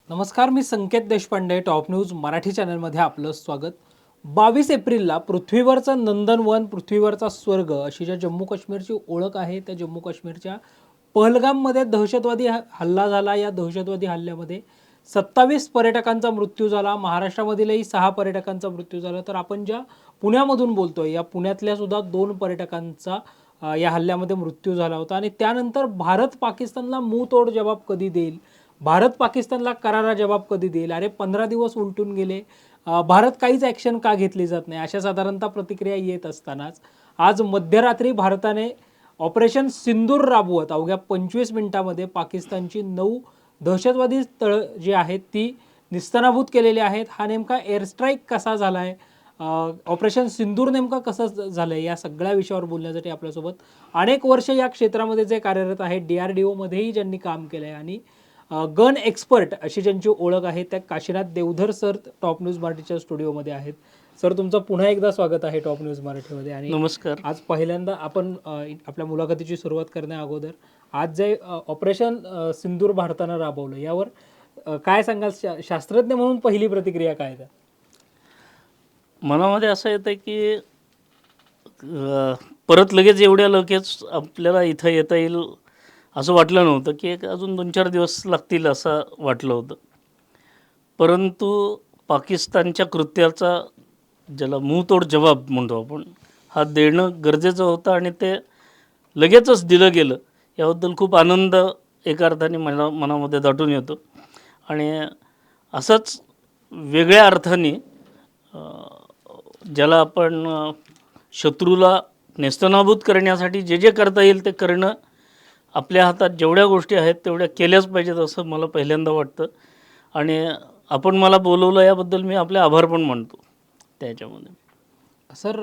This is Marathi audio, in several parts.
नमस्कार, मी संकेत देशपांडे. टॉप न्यूज मराठी चॅनलमध्ये आपलं स्वागत. 22 एप्रिलला पृथ्वीवरचं नंदनवन, पृथ्वीवरचा स्वर्ग अशी ज्या जम्मू काश्मीरची ओळख आहे, त्या जम्मू काश्मीरच्या पहलगाममध्ये दहशतवादी हल्ला झाला. या दहशतवादी हल्ल्यामध्ये 27 पर्यटकांचा मृत्यू झाला. महाराष्ट्रामधीलही 6 पर्यटकांचा मृत्यू झाला. तर आपण ज्या पुण्यामधून बोलतोय, या पुण्यातल्या सुद्धा 2 पर्यटकांचा या हल्ल्यामध्ये मृत्यू झाला होता. आणि त्यानंतर भारत पाकिस्तानला मुंहतोड जवाब कधी देईल, भारत पाकिस्तानला करारा जवाब कधी देईल, अरे 15 दिवस उलटून गेले, भारत काहीच ॲक्शन का घेतली जात नाही, अशा साधारणतः प्रतिक्रिया येत असतानाच आज मध्यरात्री भारताने ऑपरेशन सिंदूर राबवत अवघ्या 25 मिनिटांमध्ये पाकिस्तानची 9 दहशतवादी तळ जी आहेत ती निस्तनाभूत केलेली आहेत. हा नेमका एअर स्ट्राईक कसा झाला आहे, ऑपरेशन सिंदूर नेमका कसं झालं आहे, या सगळ्या विषयावर बोलण्यासाठी आपल्यासोबत अनेक वर्ष या क्षेत्रामध्ये जे कार्यरत आहेत, DRDOमध्येही ज्यांनी काम केलं आहे आणि गन एक्सपर्ट अशी ज्यांची ओळख आहे, त्या Kashinath Deodhar sir top news मराठीच्या स्टुडिओमध्ये आहेत. सर, तुमचं पुन्हा एकदा स्वागत आहे टॉप न्यूज मराठीमध्ये. आणि नमस्कार. आज पहिल्यांदा आपण आपल्या मुलाखतीची सुरुवात करण्या अगोदर आज जे ऑपरेशन सिंदूर भारतानं राबवलं यावर काय सांगाल? शास्त्रज्ञ म्हणून पहिली प्रतिक्रिया काय आहे? मनामध्ये असं येतं की परत लगेच आपल्याला इथं येता येईल असं वाटलं नव्हतं, की एक अजून 2-4 दिवस लागतील असं वाटलं होतं. परंतु पाकिस्तानच्या कृत्याचा, ज्याला मुंहतोड जवाब म्हणतो आपण, हा देणं गरजेचं होतं आणि ते लगेचच दिलं गेलं. याबद्दल खूप आनंद एका अर्थाने मनामध्ये दाटून येतो. आणि असंच वेगळ्या अर्थाने ज्याला आपण शत्रूला नेस्तनाबूत करण्यासाठी जे जे करता येईल ते करणं, आपल्या हातात जेवढ्या गोष्टी आहेत तेवढ्या केल्याच पाहिजेत असं मला पहिल्यांदा वाटतं. आणि आपण मला बोलवलं याबद्दल मी आपले आभार पण मानतो त्याच्यामध्ये. सर,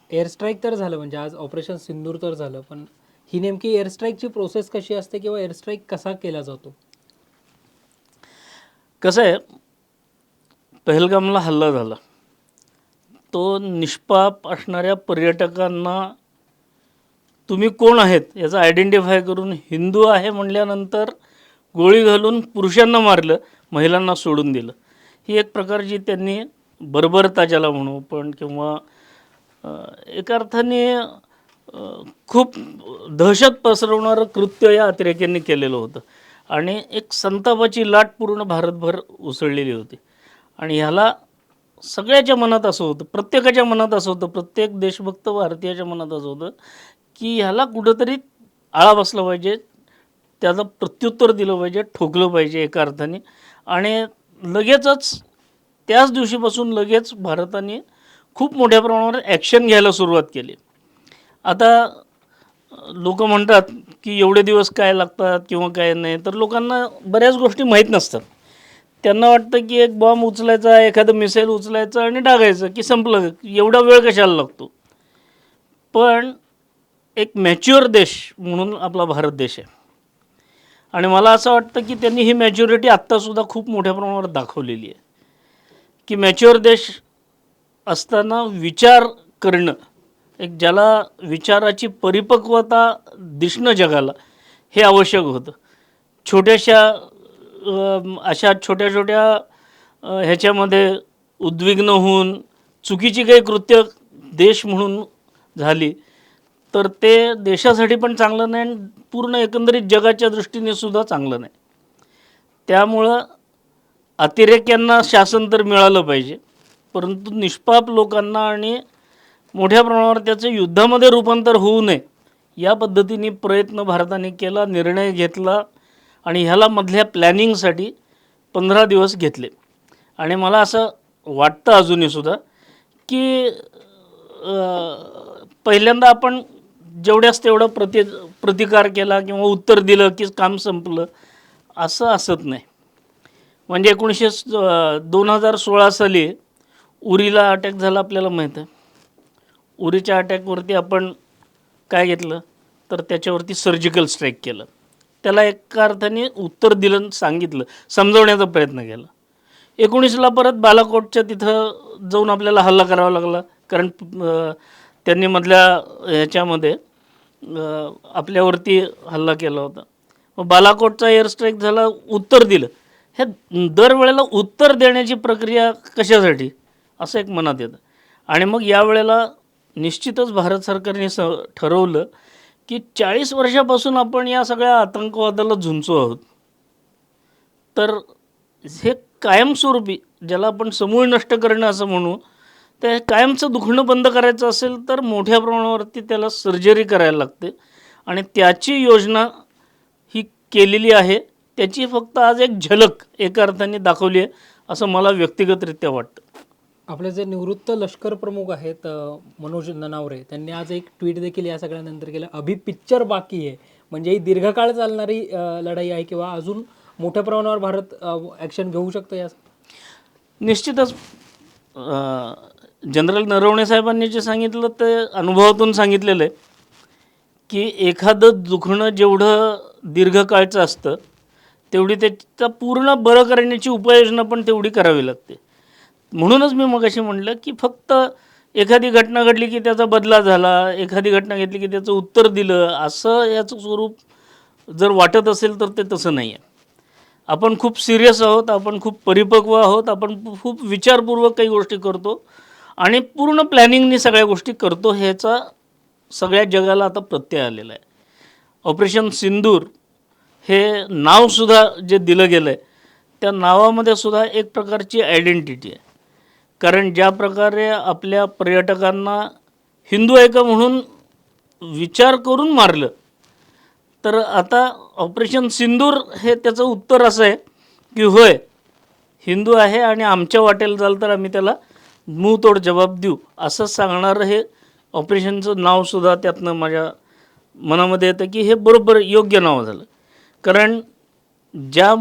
एअर स्ट्राईक तर झालं, म्हणजे आज ऑपरेशन सिंदूर तर झालं, पण ही नेमकी एअर स्ट्राईकची प्रोसेस कशी असते किंवा एअर स्ट्राईक कसा केला जातो? कसं आहे, पहलगामला हल्ला झाला, तो निष्पाप असणाऱ्या पर्यटकांना तुम्ही कोण आहेत याचा आयडेंटिफाय करून हिंदू आहे म्हणल्यानंतर गोळी घालून पुरुषांना मारलं, महिलांना सोडून दिलं. ही एक प्रकारची त्यांनी बर्बरता ज्याला म्हणू पण, किंवा एका अर्थाने खूप दहशत पसरवणारं कृत्य या अतिरेक्यांनी केलेलं होतं. आणि एक संतापाची लाट पूर्ण भारतभर उसळलेली होती. आणि ह्याला सगळ्याच्या मनात असं होतं, प्रत्येकाच्या मनात असं होतं, प्रत्येक देशभक्त भारतीयाच्या मनात असं होतं की ह्याला कुठंतरी आळा बसला पाहिजे, त्याचं प्रत्युत्तर दिलं पाहिजे, ठोकलं पाहिजे एका अर्थाने. आणि लगेचच त्याच दिवशीपासून लगेच भारताने खूप मोठ्या प्रमाणावर ॲक्शन घ्यायला सुरुवात केली. आता लोक म्हणतात की एवढे दिवस काय लागतात किंवा काय नाही, तर लोकांना बऱ्याच गोष्टी माहीत नसतात. त्यांना वाटतं की एक बॉम्ब उचलायचा, एखादं मिसाईल उचलायचं आणि टाकायचं की संपलं, एवढा वेळ कशाला लागतो. पण एक मॅच्युअर देश म्हणून आपला भारत देश आहे. आणि मला असं वाटतं की त्यांनी ही मॅच्युरिटी आत्तासुद्धा खूप मोठ्या प्रमाणावर दाखवलेली आहे, की मॅच्युअर देश असताना विचार करणं, एक ज्याला विचाराची परिपक्वता दिसणं जगाला, हे आवश्यक होतं. छोट्याशा अशा छोट्या छोट्या ह्याच्यामध्ये उद्विग्न होऊन चुकीची काही कृत्य देश म्हणून झाली तर ते देशासाठी पण चांगलं नाही आणि पूर्ण एकंदरीत जगाच्या दृष्टीने सुद्धा चांगलं नाही. त्यामुळं अतिरेक्यांना शासन तर मिळालं पाहिजे, परंतु निष्पाप लोकांना आणि मोठ्या प्रमाणावर त्याचं युद्धामध्ये रूपांतर होऊ नये या पद्धतीने प्रयत्न भारताने केला, निर्णय घेतला. आणि ह्याला मधल्या प्लॅनिंगसाठी 15 दिवस घेतले. आणि मला असं वाटतं अजूनहीसुद्धा की पहिल्यांदा आपण जेवढ्याच तेवढं प्रतिकार केला किंवा उत्तर दिलं की काम संपलं, असं असत नाही. म्हणजे 2016 साली उरीला अटॅक झाला, आपल्याला माहीत आहे. उरीच्या अटॅकवरती आपण काय घेतलं तर त्याच्यावरती सर्जिकल स्ट्राईक केलं. त्याला एका अर्थाने उत्तर दिलं, सांगितलं, समजवण्याचा प्रयत्न केला. 19ला परत बालाकोटच्या तिथं जाऊन आपल्याला हल्ला करावा लागला, कारण त्यांनी मधल्या ह्याच्यामध्ये आपल्यावरती हल्ला केला होता. मग बालाकोटचा एअर स्ट्राईक झाला, उत्तर दिलं. हे दरवेळेला उत्तर देण्याची प्रक्रिया कशासाठी असं एक मनात येतं. आणि मग यावेळेला निश्चितच भारत सरकारने ठरवलं की 40 वर्षापासून आपण या सगळ्या आतंकवादाला झुंजतो आहोत. तर हे कायमस्वरूपी, ज्याला आपण समूळ नष्ट करणं असं म्हणू, ते कायमचं दुखणं बंद करायचं असेल तर मोठ्या प्रमाणावरती त्याला सर्जरी करायला लागते. आणि त्याची योजना ही केलेली आहे. त्याची फक्त आज एक झलक एका अर्थाने दाखवली आहे असं मला व्यक्तिगतरित्या वाटतं. आपले जे निवृत्त लष्कर प्रमुख आहेत मनोज ननावरे, त्यांनी आज एक ट्विट देखील या सगळ्यानंतर केलं, अभि पिक्चर बाकी आहे. म्हणजे ही दीर्घकाळ चालणारी लढाई आहे किंवा अजून मोठ्या प्रमाणावर भारत ॲक्शन घेऊ शकतो या. निश्चितच जनरल नरवणे साहेबांनी जे सांगितलं ते अनुभवातून सांगितलेलं आहे की एखादं दुखणं जेवढं दीर्घकाळचं असतं तेवढी त्याचा पूर्ण बरं करण्याची उपाययोजना पण तेवढी करावी लागते. म्हणूनच मी मगाशी म्हटलं की फक्त एखादी घटना घडली की त्याचा बदला झाला, एखादी घटना घेतली की त्याचं उत्तर दिलं, असं याचं स्वरूप जर वाटत असेल तर ते तसं नाही आहे. आपण खूप सिरियस आहोत, आपण खूप परिपक्व आहोत, आपण खूप विचारपूर्वक काही गोष्टी करतो आणि पूर्ण प्लॅनिंगनी सगळ्या गोष्टी करतो. ह्याचा सगळ्या जगाला आता प्रत्यय आलेला आहे. ऑपरेशन सिंदूर हे नावसुद्धा जे दिलं गेलं आहे त्या नावामध्ये सुद्धा एक प्रकारची आयडेंटिटी आहे. कारण ज्या प्रकारे आपल्या पर्यटकांना हिंदू आहे का म्हणून विचार करून मारलं, तर आता ऑपरेशन सिंदूर हे त्याचं उत्तर असं आहे की होय, हिंदू आहे आणि आमच्या वाटेल जाल तर आम्ही त्याला मुंहतोड जबाब देऊ, असं सांगणारं हे ऑपरेशनचं नावसुद्धा त्यातनं माझ्या मनामध्ये येतं की हे बरोबर योग्य नाव झालं. कारण ज्या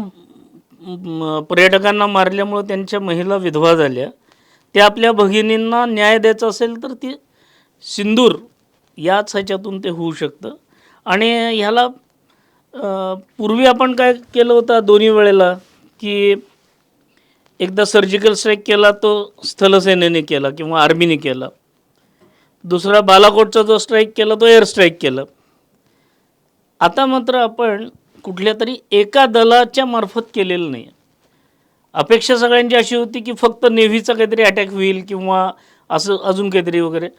पर्यटकांना मारल्यामुळं त्यांच्या महिला विधवा झाल्या, त्या आपल्या भगिनींना न्याय द्यायचा असेल तर ती सिंदूर याच ह्याच्यातून ते होऊ शकतं. आणि ह्याला पूर्वी आपण काय केलं होतं दोन्ही वेळेला की एकदा सर्जिकल स्ट्राईक केला तो स्थलसेनेने केला किंवा आर्मीने केला, दुसरा बालाकोटचा जो स्ट्राईक केला तो एअर स्ट्राईक केलं. आता मात्र आपण कुठल्या तरी एका दलाच्या मार्फत केलेलं नाही. अपेक्षा सगळ्यांची अशी होती की फक्त नेव्हीचा काहीतरी अटॅक होईल किंवा असं अजून काहीतरी वगैरे,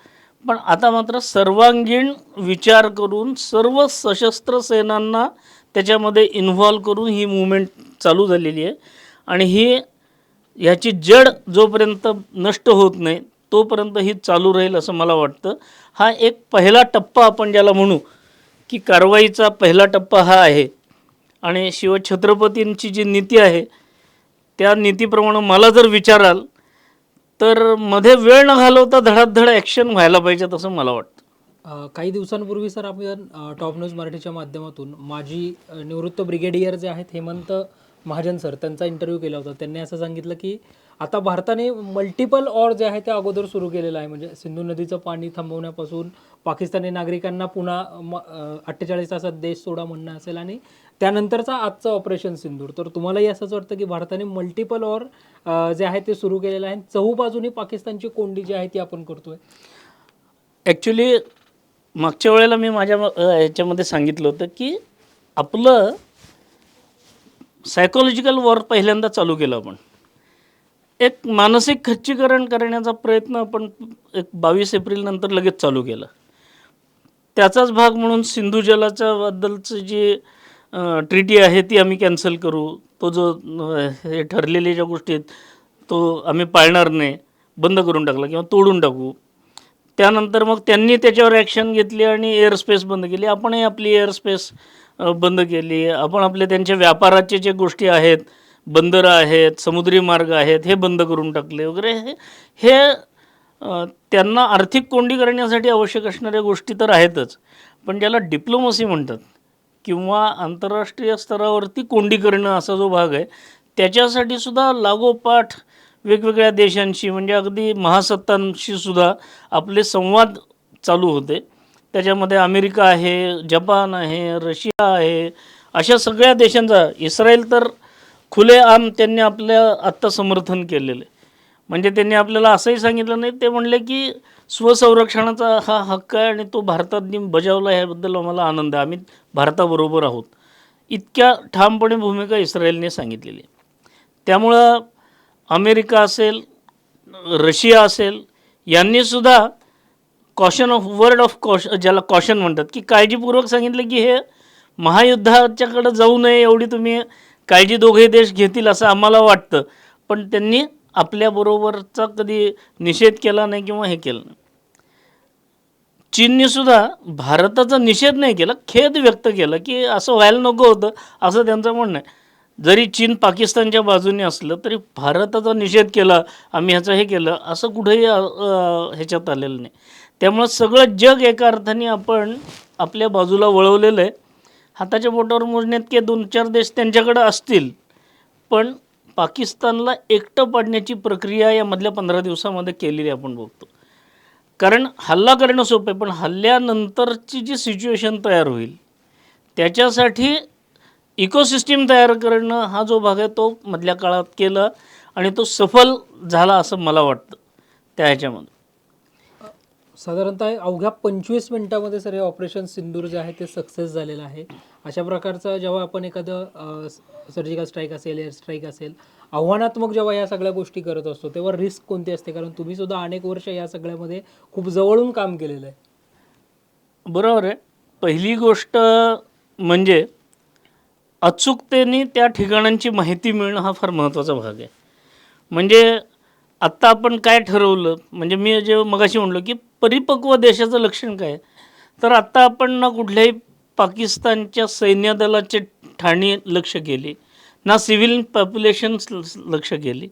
पण आता मात्र सर्वांगीण विचार करून सर्व सशस्त्र सेनांना त्याच्यामध्ये इन्व्हॉल्व करून ही मूवमेंट चालू झालेली आहे. आणि ह्याची जड जोपर्यंत नष्ट होत नाही तोपर्यंत ही चालू राहील असं मला वाटतं. हा एक पहिला टप्पा आपण ज्याला म्हणू की कारवाईचा पहिला टप्पा हा आहे. आणि शिवछत्रपतींची जी नीती आहे त्या नीतीप्रमाणे मला जर विचाराल तर मध्ये वेळ न घालवता धडाधड ॲक्शन व्हायला पाहिजे असं मला वाटतं. काही दिवसांपूर्वी सर आपण टॉप न्यूज मराठीच्या माध्यमातून माजी निवृत्त ब्रिगेडियर जे आहेत हेमंत महाजन सर, त्यांचा इंटरव्ह्यू केला होता. त्यांनी असं सांगितलं की आता भारताने मल्टिपल ऑर जे आहे ते अगोदर सुरू केलेलं आहे. म्हणजे सिंधू नदीचं पाणी थांबवण्यापासून पाकिस्तानी नागरिकांना पुन्हा 48 तासात देश सोडा म्हणणं असेल आणि त्यानंतरचा आजचं ऑपरेशन सिंदूर. तर तुम्हालाही असंच वाटतं की भारताने मल्टिपल ऑर जे आहे ते सुरू केलेलं आहे, चहूबाजूनी पाकिस्तानची कोंडी जी आहे ती आपण करतोय. ॲक्च्युली मागच्या वेळेला मी माझ्या ह्याच्यामध्ये सांगितलं होतं की आपलं सायकोलॉजिकल वॉर पहिल्यांदा चालू केलं आपण. एक मानसिक खच्चीकरण करण्याचा प्रयत्न आपण 22 एप्रिलनंतर लगेच चालू केला. त्याचाच भाग म्हणून सिंधू जलाच्या बद्दलची जी ट्रीटी आहे ती आम्ही कॅन्सल करू, तो जो हे ठरलेल्या ज्या गोष्टी आहेत तो आम्ही पाळणार नाही, बंद करून टाकला किंवा तोडून टाकू. त्यानंतर मग त्यांनी त्याच्यावर ॲक्शन घेतली आणि एअर स्पेस बंद केली. आपणही आपली एअर स्पेस बंद केली. आपण आपले त्यांच्या व्यापाराचे जे गोष्टी आहेत, बंदरं आहेत, समुद्री मार्ग आहेत, हे बंद करून टाकले वगैरे. हे त्यांना आर्थिक कोंडी करण्यासाठी आवश्यक असणाऱ्या गोष्टी तर आहेतच, पण ज्याला डिप्लोमसी म्हणतात किंवा आंतरराष्ट्रीय स्तरावरती कोंडी करणं असा जो भाग आहे त्याच्यासाठी सुद्धा लागोपाठ वेगवेगळ्या देशांशी म्हणजे अगदी महासत्तांशी सुद्धा आपले संवाद चालू होते. त्याच्यामध्ये अमेरिका आहे, जपान आहे, रशिया आहे, अशा सगळ्या देशांचा, इस्रायल तर खुलेआम त्यांनी आपल्या आत्ता समर्थन केलेलं आहे. म्हणजे त्यांनी आपल्याला असंही सांगितलं नाही, ते म्हणले की स्वसंरक्षणाचा हा हक्क आहे आणि तो भारताने बजावला, ह्याबद्दल आम्हाला आनंद आहे, आम्ही भारताबरोबर आहोत. इतक्या ठामपणे भूमिका इस्रायलने सांगितलेली आहे. त्यामुळं अमेरिका असेल, रशिया असेल, यांनीसुद्धा caution of word of caution, ज्याला कॉशन म्हणतात, की काळजीपूर्वक सांगितलं की हे महायुद्धाच्याकडं जाऊ नये, एवढी तुम्ही काळजी दोघे देश घेतील असं आम्हाला वाटतं. पण त्यांनी आपल्याबरोबरचा कधी निषेध केला नाही किंवा हे केलं नाही. चीननीसुद्धा भारताचा निषेध नाही केला, खेद व्यक्त केला की असं व्हायला नको होतं असं त्यांचं म्हणणं आहे. जरी चीन पाकिस्तानच्या बाजूने असलं तरी भारताचा निषेध केला, आम्ही ह्याचं हे केलं, असं कुठेही ह्याच्यात आलेलं नाही. त्यामुळं सगळं जग एका अर्थाने आपण आपल्या बाजूला वळवलेलं आहे. हाताच्या बोटावर मोजण्यात 2-4 देश त्यांच्याकडं असतील, पण पाकिस्तानला एकटं पाडण्याची प्रक्रिया या मधल्या 15 दिवसामध्ये केलेली आपण बघतो. कारण हल्ला करणं सोपं आहे, पण हल्ल्यानंतरची जी सिच्युएशन तयार होईल त्याच्यासाठी इकोसिस्टीम तयार करणं हा जो भाग आहे तो मधल्या काळात केला आणि तो सफल झाला असं मला वाटतं त्या ह्याच्यामध्ये. साधारणतः अवघ्या 25 मिनिटामध्ये सर हे ऑपरेशन सिंदूर जे आहे ते सक्सेस झालेलं आहे. अशा प्रकारचा जेव्हा आपण एखादं सर्जिकल स्ट्राईक असेल, एअर स्ट्राईक असेल, आव्हानात्मक जेव्हा या सगळ्या गोष्टी करत असतो तेव्हा रिस्क कोणती असते? कारण तुम्ही सुद्धा अनेक वर्ष या सगळ्यामध्ये खूप जवळून काम केलेलं आहे. बरोबर आहे. पहिली गोष्ट म्हणजे अचूकतेने त्या ठिकाणांची माहिती मिळणं हा फार महत्त्वाचा भाग आहे. म्हणजे आत्ता आपण काय ठरवलं, म्हणजे मी जे मगाशी म्हणलो की परिपक्व देशाचं लक्षण काय, तर आत्ता आपण ना कुठल्याही पाकिस्तानच्या सैन्य दलाचे ठाणी लक्ष केली, ना सिव्हिल पॉप्युलेशन लक्ष केली,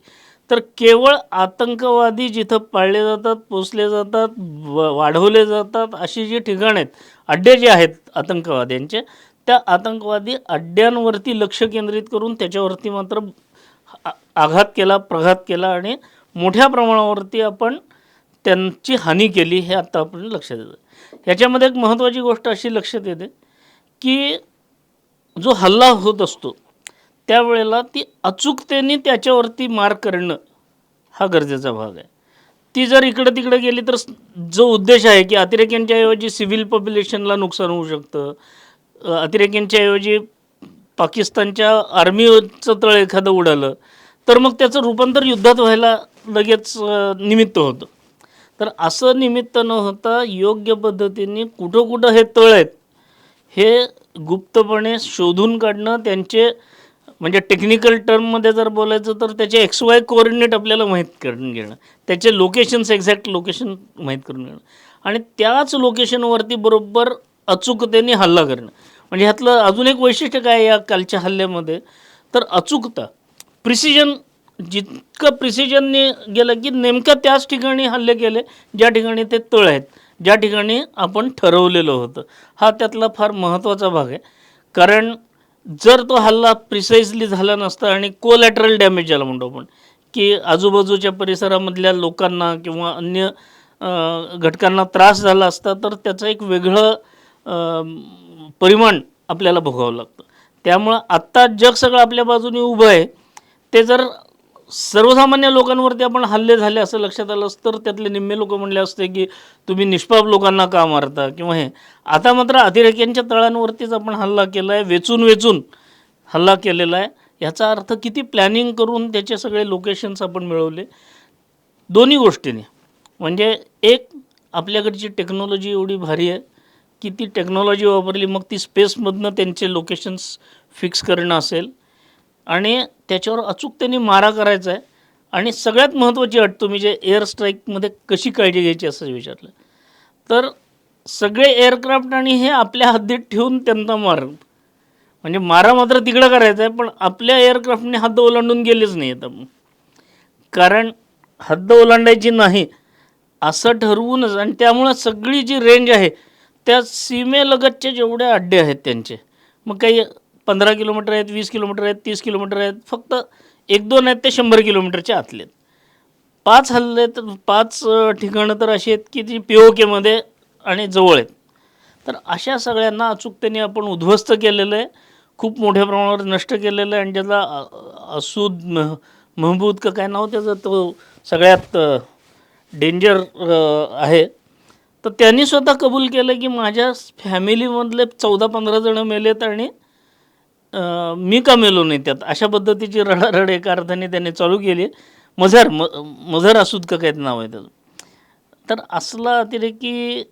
तर केवळ आतंकवादी जिथं पाळले जातात, पोचले जातात, वाढवले जातात अशी जी ठिकाणं आहेत, अड्डे जे आहेत आतंकवाद्यांचे, त्या आतंकवादी अड्ड्यांवरती लक्ष केंद्रित करून त्याच्यावरती मात्र आघात केला, प्रघात केला आणि मोठ्या प्रमाणावरती आपण त्यांची हानी केली, हे आत्ता आपण लक्षात येतं. ह्याच्यामध्ये एक महत्त्वाची गोष्ट अशी लक्षात येते की जो हल्ला होत असतो त्यावेळेला ती अचूकतेने त्याच्यावरती मार करणं हा गरजेचा भाग आहे. ती जर इकडं तिकडं गेली तर जो उद्देश आहे की अतिरेक्यांच्या ऐवजी सिव्हिल पॉप्युलेशनला नुकसान होऊ शकतं, अतिरेक्यांच्या ऐवजी पाकिस्तानच्या आर्मीचं तळ एखादं उडालं तर मग त्याचं रूपांतर युद्धात व्हायला लगेच निमित्त होतं. तर असं निमित्त न होता योग्य पद्धतीने कुठं कुठं हे तळ आहेत हे गुप्तपणे शोधून काढणं, त्यांचे म्हणजे टेक्निकल टर्ममध्ये जर बोलायचं तर त्याचे XY कोऑर्डिनेट आपल्याला माहीत करून घेणं, त्याचे लोकेशन्स, एक्झॅक्ट लोकेशन माहीत करून घेणं आणि त्याच लोकेशनवरती बरोबर अचूकतेने हल्ला करणं. म्हणजे ह्यातलं अजून एक वैशिष्ट्य काय आहे या कालच्या हल्ल्यामध्ये, तर अचूकता, प्रिसिजन. जितकं प्रिसिजनने गेलं की नेमकं त्याच ठिकाणी हल्ले केले ज्या ठिकाणी ते तळ आहेत, ज्या ठिकाणी आपण ठरवलेलं होतं. हा त्यातला फार महत्त्वाचा भाग आहे. कारण जर तो हल्ला प्रिसाइजली झाला नसता आणि कोलॅटरल डॅमेज ज्याला म्हणतो आपण, की आजूबाजूच्या परिसरामधल्या लोकांना किंवा अन्य घटकांना त्रास झाला असता, तर त्याचं एक वेगळं परिमाण आपल्याला भोगावं लागतं. त्यामुळं आत्ता जग सगळं आपल्या बाजूने उभं आहे. ते जर सर्वसामान्य लोकांवरती आपण हल्ले झाले असं लक्षात आलं असतं तर त्यातले निम्मे लोक म्हणले असते की तुम्ही निष्पाप लोकांना का मारता किंवा हे. आता मात्र अतिरेक्यांच्या तळांवरतीच आपण हल्ला केला आहे, वेचून वेचून हल्ला केलेला आहे. ह्याचा अर्थ किती प्लॅनिंग करून त्याचे सगळे लोकेशन्स आपण मिळवले दोन्ही गोष्टीने. म्हणजे एक, आपल्याकडची टेक्नॉलॉजी एवढी भारी आहे की ती टेक्नॉलॉजी वापरली, मग ती स्पेसमधनं त्यांचे लोकेशन्स फिक्स करणं असेल आणि त्याच्यावर अचूकतेने मारा करायचा आहे. आणि सगळ्यात महत्त्वाची अट, तुम्ही जे एअर स्ट्राईकमध्ये कशी काळजी घ्यायची असं विचारलं, तर सगळे एअरक्राफ्ट आणि हे आपल्या हद्दीत ठेवून त्यांना मार, म्हणजे मारा मात्र तिकडं करायचा आहे, पण आपल्या एअरक्राफ्टने हद्द ओलांडून गेलेच नाही आहेत आपण. कारण हद्द ओलांडायची नाही असं ठरवूनच, आणि त्यामुळं सगळी जी रेंज आहे त्या सीमेलगतचे जेवढे अड्डे आहेत त्यांचे, मग काही 15 किलोमीटर आहेत, 20 किलोमीटर आहेत, 30 किलोमीटर आहेत, फक्त 1-2 आहेत ते 100 किलोमीटरच्या आतले आहेत. 5 हल्ले तर 5 ठिकाणं तर अशी आहेत की जी POKमध्ये आणि जवळ आहेत. तर अशा सगळ्यांना अचूकतेने आपण उद्ध्वस्त केलेलं आहे, खूप मोठ्या प्रमाणावर नष्ट केलेलं आहे. आणि ज्याचा असूद महबूद का काय नाव त्याचं, तो सगळ्यात डेंजर आहे. तर त्यांनी स्वतः कबूल केलं की माझ्या फॅमिलीमधले 14-15 जणं मेलेत आणि मी का मेलो नाही त्यात, अशा पद्धतीची रडारड एका अर्थाने त्यांनी चालू केली. मझर असूद का काय नाव आहे त्याचं. तर असला अतिरेकी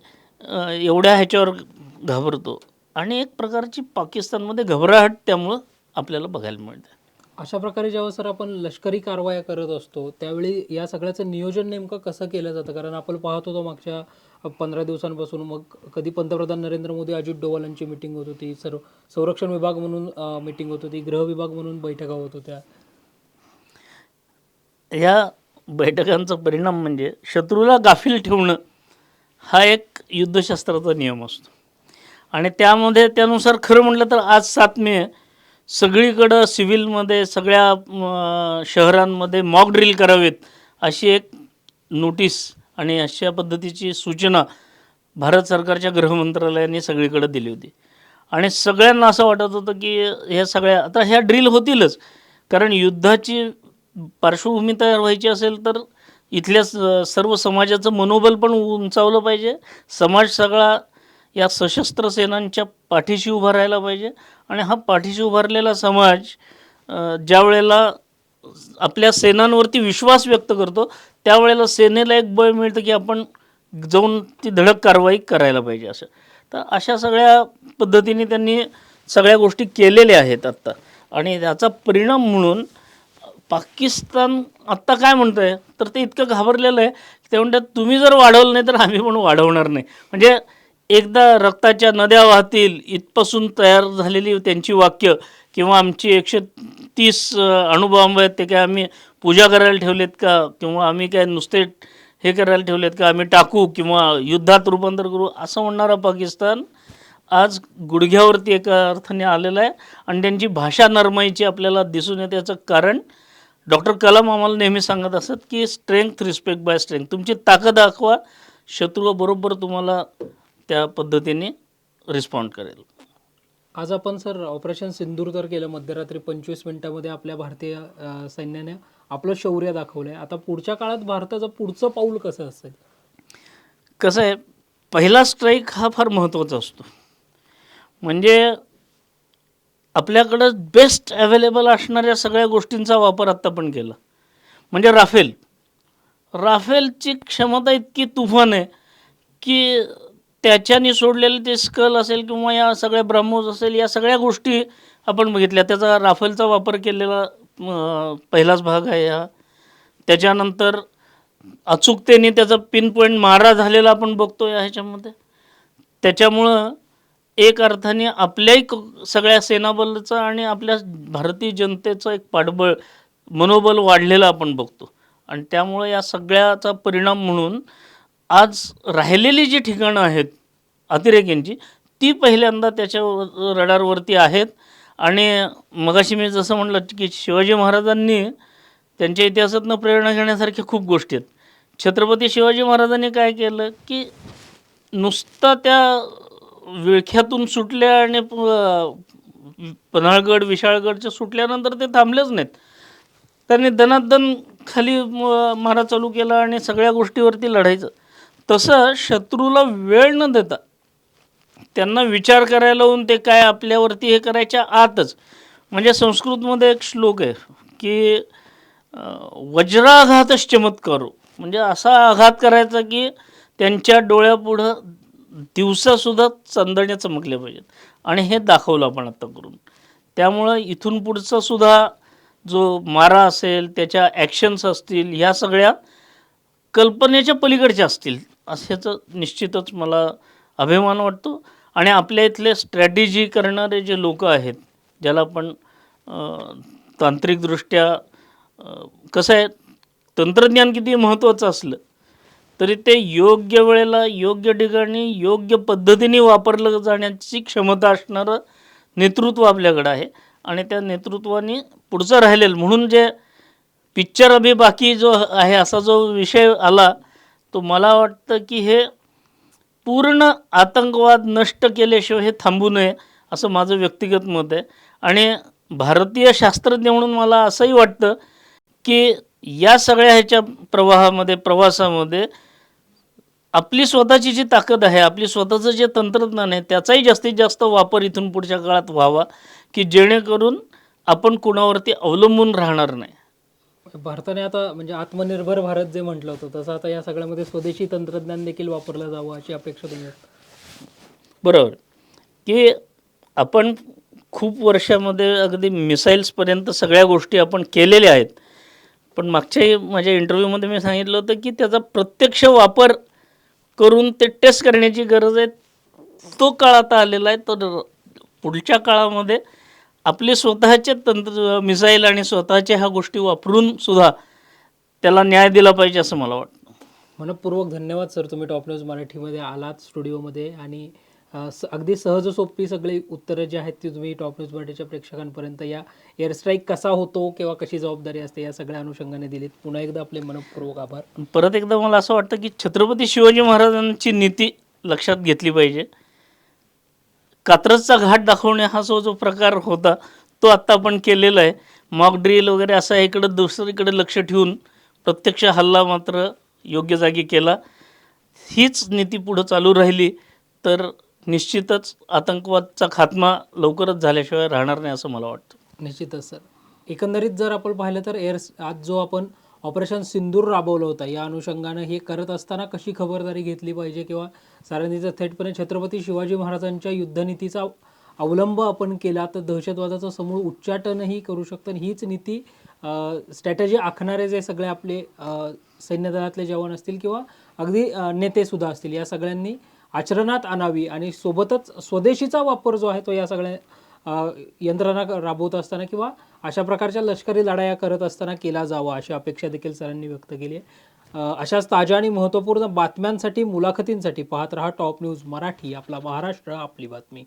एवढ्या ह्याच्यावर घाबरतो आणि एक प्रकारची पाकिस्तानमध्ये घबराहट त्यामुळं आपल्याला बघायला मिळते. अशा प्रकारे जेव्हा सर आपण लष्करी कारवाया करत असतो त्यावेळी या सगळ्याचं नियोजन नेमकं कसं केलं जातं? कारण आपण पाहत होतो मागच्या 15 दिवसांपासून, मग कधी पंतप्रधान नरेंद्र मोदी अजित डोवाल यांची मिटिंग होत होती, संरक्षण विभाग म्हणून मिटिंग होत होती, गृह विभाग म्हणून बैठका होत होत्या. ह्या बैठकांचा परिणाम म्हणजे शत्रूला गाफील ठेवणं हा एक युद्धशास्त्राचा नियम असतो. आणि त्यामध्ये त्यानुसार खरं म्हटलं तर आज 7 मे सगळीकडं सिव्हिलमध्ये सगळ्या शहरांमध्ये मॉक ड्रिल करावेत अशी एक नोटीस आणि अशा पद्धतीची सूचना भारत सरकारच्या गृहमंत्रालयाने सगळीकडे दिली होती. आणि सगळ्यांना असं वाटत होतं की ह्या सगळ्या आता ह्या ड्रिल होतीलच, कारण युद्धाची पार्श्वभूमी तयार व्हायची असेल तर इथल्या सर्व समाजाचं मनोबल पण उंचावलं पाहिजे. समाज सगळा या सशस्त्र सेनांच्या पाठीशी उभा राहायला पाहिजे. आणि हा पाठीशी उभारलेला समाज ज्या वेळेला आपल्या सेनांवरती विश्वास व्यक्त करतो त्यावेळेला सेनेला एक बळ मिळतं की आपण जाऊन ती धडक कारवाई करायला पाहिजे असं. तर अशा सगळ्या पद्धतीने त्यांनी सगळ्या गोष्टी केलेल्या आहेत आत्ता. आणि त्याचा परिणाम म्हणून पाकिस्तान आत्ता काय म्हणतं आहे तर ते इतकं घाबरलेलं आहे ते म्हणतात तुम्ही जर वाढवलं नाही तर आम्ही पण वाढवणार नाही. म्हणजे एकदा रक्ताच्या नद्या वाहतील इथपासून तयार झालेली त्यांची वाक्य, किंवा आमची 130 अणुबॉम्ब आहेत ते काय आम्ही पूजा करायला ठेवलेत का, किंवा आम्ही काय नुसते हे करायला ठेवलेत का, आम्ही टाकू किंवा युद्धात रूपांतर करू, असं म्हणणारा पाकिस्तान आज गुडघ्यावरती एका अर्थाने आलेला आहे. आणि त्यांची भाषा नरमाईची आपल्याला दिसून येते. याचं कारण डॉक्टर कलाम आम्हाला नेहमी सांगत असत की स्ट्रेंथ रिस्पेक्ट बाय स्ट्रेंथ, तुमची ताकद दाखवा, शत्रूबरोबर तुम्हाला त्या पद्धतीने रिस्पॉन्ड करेल. आज आपण सर ऑपरेशन सिंदूर तर केलं, मध्यरात्री 25 मिनिटामध्ये आपल्या भारतीय सैन्याने आपलं शौर्य दाखवलं आहे. आता पुढच्या काळात भारताचं पुढचं पाऊल कसं असेल? कसं आहे, पहिला स्ट्राईक हा फार महत्त्वाचा असतो. म्हणजे आपल्याकडं बेस्ट अवेलेबल असणाऱ्या सगळ्या गोष्टींचा वापर आत्ता पण केला. म्हणजे राफेलची क्षमता इतकी तुफान आहे की त्याच्याने सोडलेले ते स्कल असेल किंवा या सगळ्या ब्रह्मोस असेल, या सगळ्या गोष्टी आपण बघितल्या. त्याचा राफेलचा वापर केलेला पहिलाच भाग आहे हा. त्याच्यानंतर अचूकतेने त्याचा पिन पॉईंट मारा झालेला आपण बघतो या ह्याच्यामध्ये. त्याच्यामुळं एक अर्थाने आपल्याही सगळ्या सेनाबलाचं आणि आपल्या भारतीय जनतेचं एक पाठबळ मनोबल वाढलेलं आपण बघतो. आणि त्यामुळं या सगळ्याचा परिणाम म्हणून आज राहिलेली जी ठिकाणं आहेत अतिरेक्यांची ती पहिल्यांदा त्याच्या रडारवरती आहेत. आणि मगाशी मी जसं म्हटलं की शिवाजी महाराजांनी त्यांच्या इतिहासातनं प्रेरणा घेण्यासारख्या खूप गोष्टी आहेत. छत्रपती शिवाजी महाराजांनी काय केलं की नुसतं त्या विळख्यातून सुटल्या आणि पन्हाळगड विशाळगडच्या सुटल्यानंतर ते थांबलेच नाहीत. त्यांनी दनादन खाली मारा चालू केला आणि सगळ्या गोष्टीवरती लढायचं. तसं शत्रूला वेळ न देता त्यांना विचार करायला लावून ते काय आपल्यावरती हे करायच्या आतच. म्हणजे संस्कृतमध्ये एक श्लोक आहे की वज्राघातच चमत्कारो, म्हणजे असा आघात करायचा की त्यांच्या डोळ्यापुढं दिवसासुद्धा चांदण्या चमकल्या पाहिजेत. आणि हे दाखवलं आपण आत्ता करून. त्यामुळं इथून पुढचा सुद्धा जो मारा असेल, त्याच्या ॲक्शन्स असतील, ह्या सगळ्या कल्पनेच्या पलीकडच्या असतील अशाचं निश्चितच मला अभिमान वाटतो. आणि आपल्या इथले स्ट्रॅटेजी करणारे जे लोक आहेत, ज्याला आपण तांत्रिकदृष्ट्या कसं आहे, तंत्रज्ञान किती महत्त्वाचं असलं तरी ते योग्य वेळेला योग्य ठिकाणी योग्य पद्धतीने वापरलं जाण्याची क्षमता असणारं नेतृत्व आपल्याकडं आहे. आणि त्या नेतृत्वाने पुढचं राहिलेलं म्हणून जे पिक्चर अभि बाकी जो आहे असा जो विषय आला, तो मला वाटतं की हे पूर्ण आतंकवाद नष्ट केल्याशिवाय हे थांबू नये असं माझं व्यक्तिगत मत आहे. आणि भारतीय शास्त्रज्ञ म्हणून मला असंही वाटतं की या सगळ्या ह्याच्या प्रवासामध्ये आपली स्वतःची जी ताकद आहे, आपली स्वतःचं जे तंत्रज्ञान आहे, त्याचाही जास्तीत जास्त वापर इथून पुढच्या काळात व्हावा, की जेणेकरून आपण कुणावरती अवलंबून राहणार नाही. भारताने आता म्हणजे आत्मनिर्भर भारत जे म्हटलं होतं तसं आता या सगळ्यामध्ये स्वदेशी तंत्रज्ञान देखील वापरलं जावं अशी अपेक्षा तुम्ही बरोबर, की आपण खूप वर्षामध्ये अगदी मिसाईल्सपर्यंत सगळ्या गोष्टी आपण केलेल्या आहेत. पण मागच्या माझ्या इंटरव्ह्यूमध्ये मी सांगितलं होतं, की त्याचा प्रत्यक्ष वापर करून ते टेस्ट करण्याची गरज आहे. तो काळ आता आलेला आहे. तर पुढच्या काळामध्ये आपले स्वतःचे मिसाईल आणि स्वतःच्या ह्या गोष्टी वापरून सुद्धा त्याला न्याय दिला पाहिजे असं मला वाटतं. मनपूर्वक धन्यवाद सर, तुम्ही टॉप न्यूज मराठीमध्ये आलात स्टुडिओमध्ये आणि अगदी सहज सोपी सगळी उत्तरं जी आहेत ती तुम्ही टॉप न्यूज मराठीच्या प्रेक्षकांपर्यंत या एअर स्ट्राईक कसा होतो किंवा कशी जबाबदारी असते या सगळ्या अनुषंगाने दिलीत. पुन्हा एकदा आपले मनपूर्वक आभार. परत एकदा मला असं वाटतं, की छत्रपती शिवाजी महाराजांची नीती लक्षात घेतली पाहिजे. कात्रजचा घाट दाखवणे हा जो प्रकार होता तो आत्ता आपण केलेला आहे. मॉक ड्रिल वगैरे असं इकडं दुसरीकडे लक्ष ठेवून प्रत्यक्ष हल्ला मात्र योग्य जागी केला. हीच नीती पुढं चालू राहिली तर निश्चितच आतंकवादचा खात्मा लवकरच झाल्याशिवाय राहणार नाही असं मला वाटतं. निश्चितच सर. एकंदरीत जर आपण पाहिलं तर आज जो आपण ऑपरेशन सिंदूर राबवलं होतं या अनुषंगानं हे करत असताना कशी खबरदारी घेतली पाहिजे किंवा सरांनीचं थेटपणे छत्रपती शिवाजी महाराजांच्या युद्धनीतीचा अवलंब आपण केला तर दहशतवादाचं समूळ उच्चाटनही करू शकतं. हीच नीती स्ट्रॅटेजी आखणारे जे सगळे आपले सैन्य दलातले जवान असतील किंवा अगदी नेतेसुद्धा असतील या सगळ्यांनी आचरणात आणावी आणि सोबतच स्वदेशीचा वापर जो आहे तो या सगळ्या यंत्रणा राबवत असताना किंवा अशा प्रकारच्या लष्करी लढाया करत असताना केला जावा अशी अपेक्षा देखील सरांनी व्यक्त केली आहे. अशाच ताज्या आणि महत्त्वपूर्ण बातम्यांसाठी मुलाखतींसाठी पाहत रहा टॉप न्यूज मराठी, आपला महाराष्ट्र आपली बातमी.